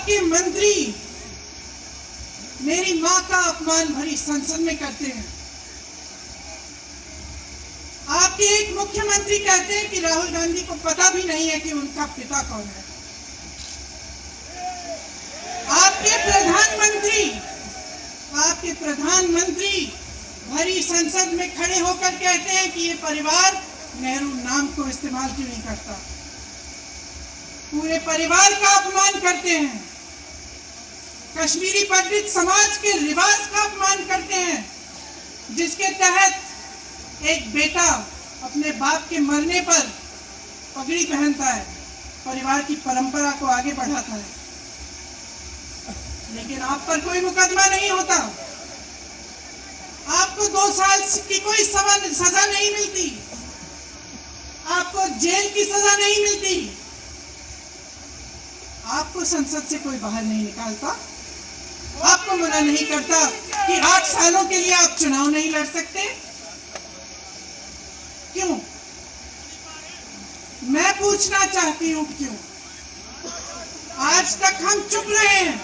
आपके मंत्री मेरी मां का अपमान भरी संसद में करते हैं। आपके एक मुख्यमंत्री कहते हैं कि राहुल गांधी को पता भी नहीं है कि उनका पिता कौन है। आपके प्रधानमंत्री भरी संसद में खड़े होकर कहते हैं कि ये परिवार नेहरू नाम को इस्तेमाल क्यों नहीं करता। पूरे परिवार का अपमान करते हैं। कश्मीरी पंडित समाज के रिवाज का अपमान करते हैं, जिसके तहत एक बेटा अपने बाप के मरने पर पगड़ी पहनता है, परिवार की परंपरा को आगे बढ़ाता है। लेकिन आप पर कोई मुकदमा नहीं होता, आपको 2 साल की कोई सजा नहीं मिलती, आपको जेल की सजा नहीं मिलती, आपको संसद से कोई बाहर नहीं निकालता, आपको मना नहीं करता कि 8 सालों के लिए आप चुनाव नहीं लड़ सकते। क्यों? मैं पूछना चाहती हूं क्यों? आज तक हम चुप रहे हैं,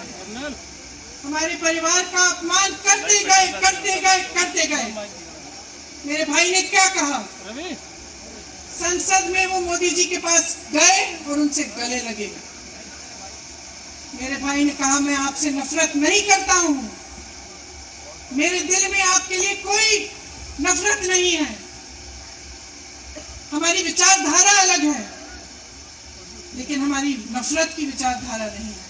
हमारे परिवार का अपमान करते गए। मेरे भाई ने क्या कहा? संसद में वो मोदी जी के पास गए और उनसे गले लगे। मेरे भाई ने कहा मैं आपसे नफरत नहीं करता हूं, मेरे दिल में आपके लिए कोई नफरत नहीं है, हमारी विचारधारा अलग है, लेकिन हमारी नफरत की विचारधारा नहीं है।